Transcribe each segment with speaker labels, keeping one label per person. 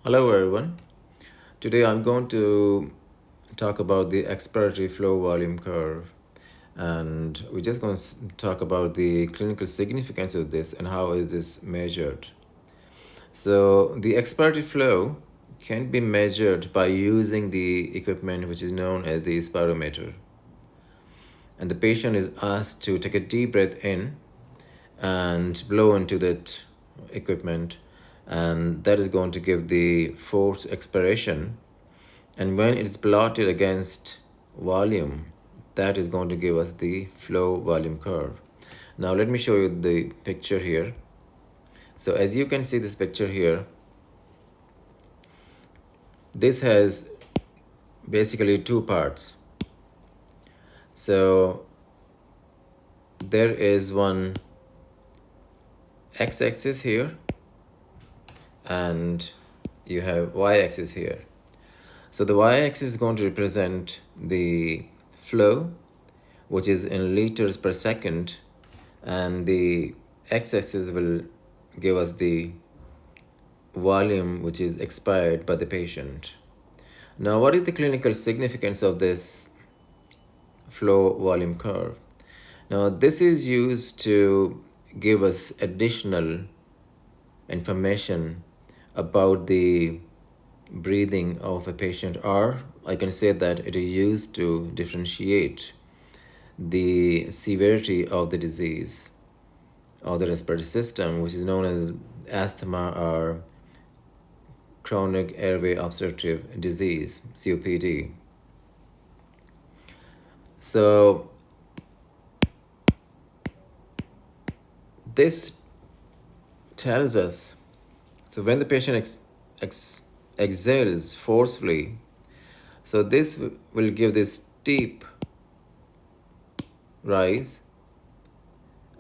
Speaker 1: Hello everyone. Today I'm going to talk about the expiratory flow volume curve, and we're just going to talk about the clinical significance of this and how is this measured. So the expiratory flow can be measured by using the equipment which is known as the spirometer. And the patient is asked to take a deep breath in and blow into that equipment, and that is going to give the forced expiration. And when it's plotted against volume, that is going to give us the flow volume curve. Now let me show you the picture here. So as you can see this picture here, this has basically two parts. So there is one x-axis here and you have y-axis here. So the y-axis is going to represent the flow, which is in liters per second, and the x-axis will give us the volume which is expired by the patient. Now, what is the clinical significance of this flow volume curve? Now, this is used to give us additional information about the breathing of a patient, or I can say that it is used to differentiate the severity of the disease or the respiratory system, which is known as asthma or chronic airway obstructive disease, COPD. So this tells us, so when the patient exhales forcefully, so this will give this steep rise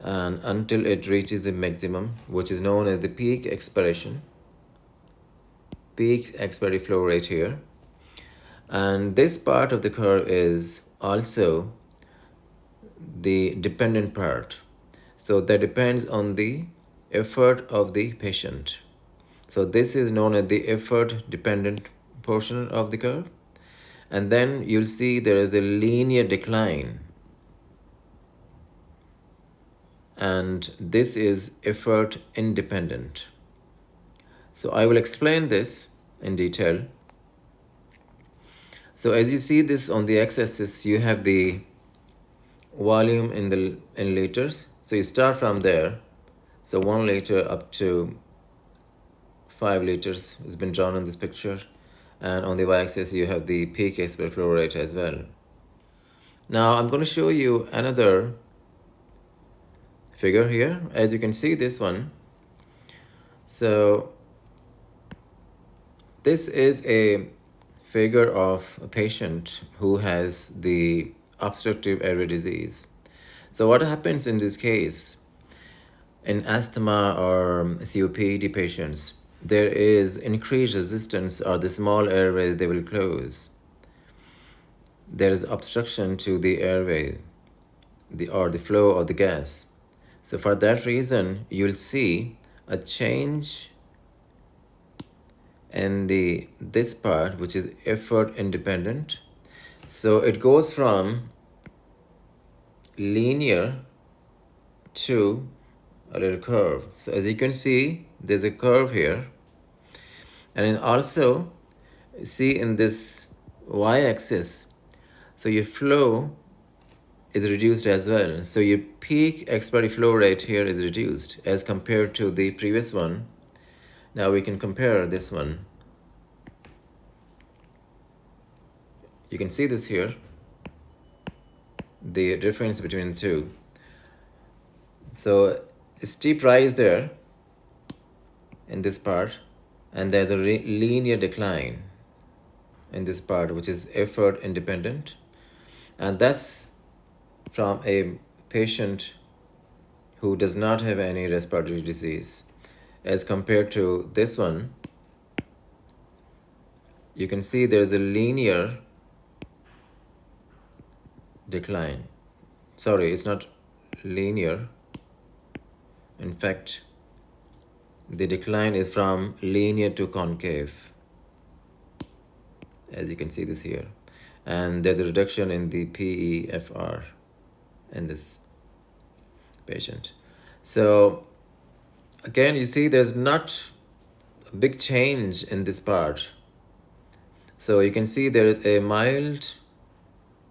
Speaker 1: and until it reaches the maximum, which is known as the peak expiratory flow rate here. And this part of the curve is also the dependent part. So that depends on the effort of the patient. So this is known as the effort dependent portion of the curve. And then you'll see there is the linear decline. And this is effort independent. So I will explain this in detail. So as you see this on the x-axis, you have the volume in liters. So you start from there. So 1 liter up to 5 liters has been drawn in this picture. And on the y-axis, you have the peak expiratory flow rate as well. Now I'm going to show you another figure here. As you can see this one. So this is a figure of a patient who has the obstructive airway disease. So what happens in this case, in asthma or COPD patients, there is increased resistance, or the small airway, they will close. There is obstruction to the airway, or the flow of the gas. So for that reason, you'll see a change in this part, which is effort independent. So it goes from linear to a little curve. So as you can see, there's a curve here. And then also see in this y-axis, so your flow is reduced as well. So your peak expiratory flow rate here is reduced as compared to the previous one. Now we can compare this one. You can see this here, the difference between the two. So steep rise there in this part, and there's a linear decline in this part, which is effort independent. And that's from a patient who does not have any respiratory disease. As compared to this one, you can see there's a linear decline. Sorry, it's not linear. In fact, the decline is from linear to concave, as you can see this here. And there's a reduction in the PEFR in this patient. So again, you see there's not a big change in this part. So you can see there is a mild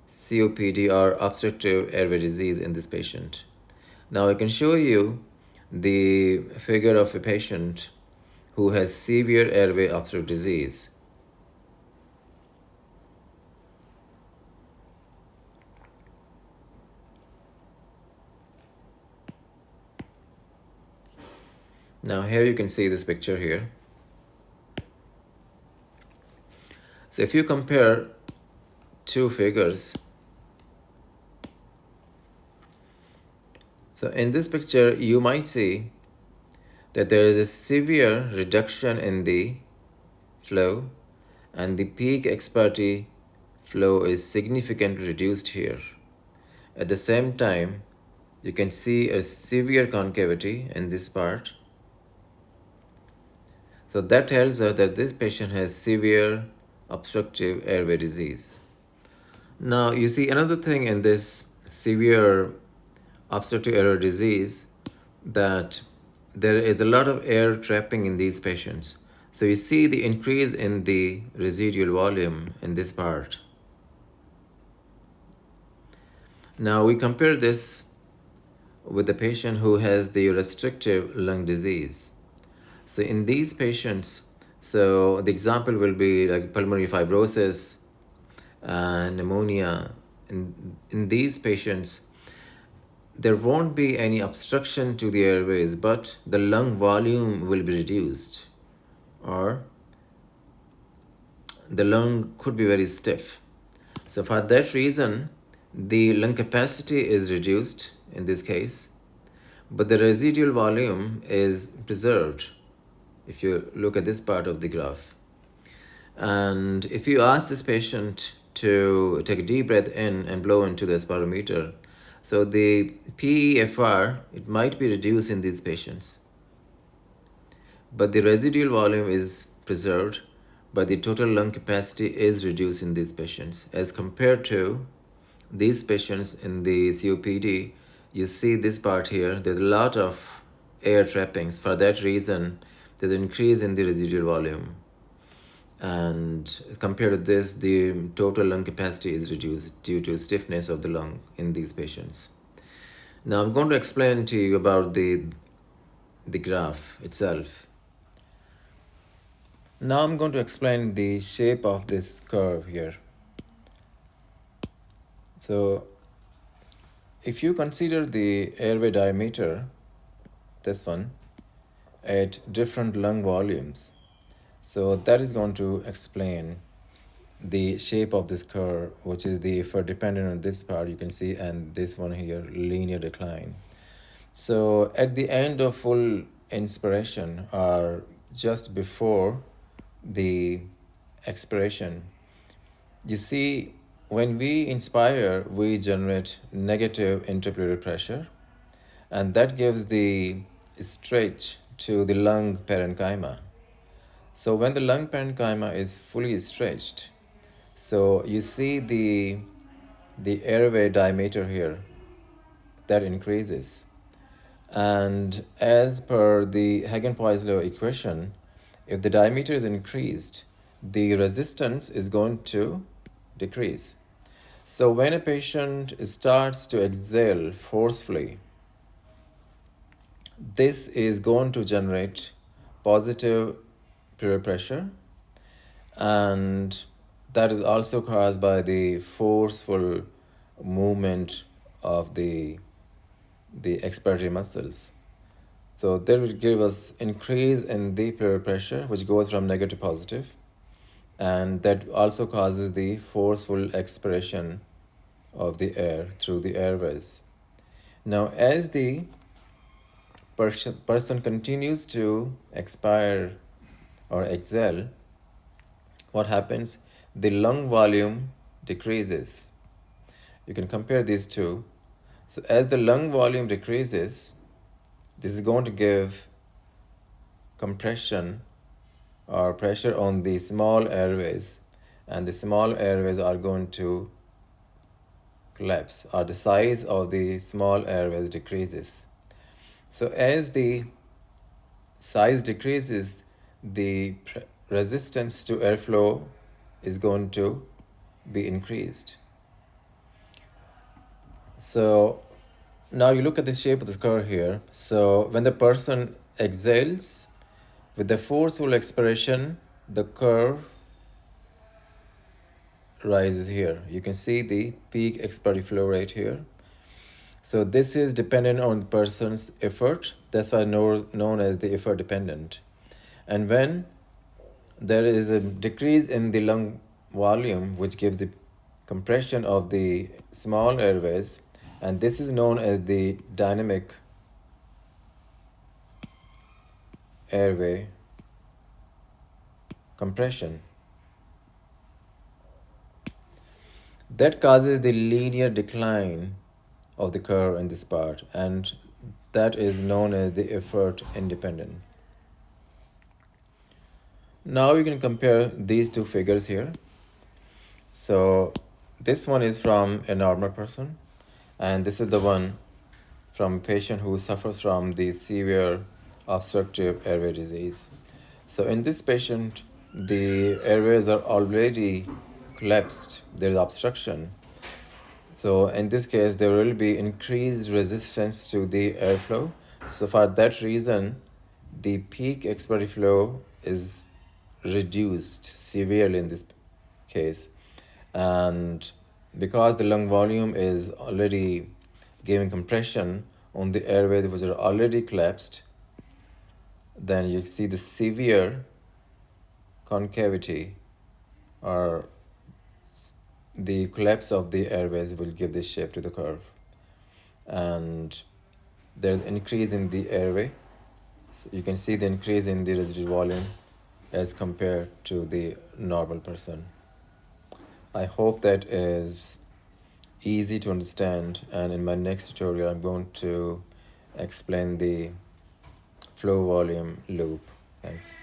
Speaker 1: COPD or obstructive airway disease in this patient. Now I can show you the figure of a patient who has severe airway obstructive disease. Now here you can see this picture here. So if you compare two figures, so in this picture you might see that there is a severe reduction in the flow and the peak expiratory flow is significantly reduced here. At the same time, you can see a severe concavity in this part. So that tells us that this patient has severe obstructive airway disease. Now you see another thing in this severe obstructive airway disease, that there is a lot of air trapping in these patients. So you see the increase in the residual volume in this part. Now we compare this with the patient who has the restrictive lung disease. So in these patients, so the example will be like pulmonary fibrosis and pneumonia. In these patients, there won't be any obstruction to the airways, but the lung volume will be reduced, or the lung could be very stiff. So for that reason, the lung capacity is reduced in this case, but the residual volume is preserved if you look at this part of the graph. And if you ask this patient to take a deep breath in and blow into the spirometer, so the PEFR, it might be reduced in these patients, but the residual volume is preserved, but the total lung capacity is reduced in these patients. As compared to these patients in the COPD, you see this part here, there's a lot of air trappings. For that reason, there's an increase in the residual volume. And compared to this, the total lung capacity is reduced due to stiffness of the lung in these patients. Now I'm going to explain to you about the graph itself. Now I'm going to explain the shape of this curve here. So if you consider the airway diameter, this one, at different lung volumes, so that is going to explain the shape of this curve, which is the, if dependent on this part, you can see, and this one here, linear decline. So at the end of full inspiration, or just before the expiration, you see when we inspire, we generate negative intrapleural pressure, and that gives the stretch to the lung parenchyma. So when the lung parenchyma is fully stretched, so you see the airway diameter here, that increases. And as per the Hagen-Poiseuille equation, if the diameter is increased, the resistance is going to decrease. So when a patient starts to exhale forcefully, this is going to generate positive pleural pressure, and that is also caused by the forceful movement of the expiratory muscles. So that will give us increase in the pleural pressure, which goes from negative to positive, and that also causes the forceful expiration of the air through the airways. Now, as the person continues to expire or exhale, what happens? The lung volume decreases. You can compare these two. So as the lung volume decreases, this is going to give compression or pressure on the small airways, and the small airways are going to collapse, or the size of the small airways decreases. So as the size decreases, the resistance to airflow is going to be increased. So now you look at the shape of the curve here. So when the person exhales, with the forceful expiration, the curve rises here. You can see the peak expiratory flow rate here. So this is dependent on the person's effort. That's why known as the effort dependent. And when there is a decrease in the lung volume, which gives the compression of the small airways, and this is known as the dynamic airway compression. That causes the linear decline of the curve in this part, and that is known as the effort independent. Now you can compare these two figures here. So this one is from a normal person, and this is the one from a patient who suffers from the severe obstructive airway disease. So in this patient, the airways are already collapsed, there is obstruction. So in this case, there will be increased resistance to the airflow. So for that reason, the peak expiratory flow is reduced severely in this case. And because the lung volume is already giving compression on the airways which are already collapsed, then you see the severe concavity, or the collapse of the airways will give this shape to the curve. And there's increase in the airway. So you can see the increase in the residual volume as compared to the normal person. I hope that is easy to understand, and in my next tutorial I'm going to explain the flow volume loop. Thanks.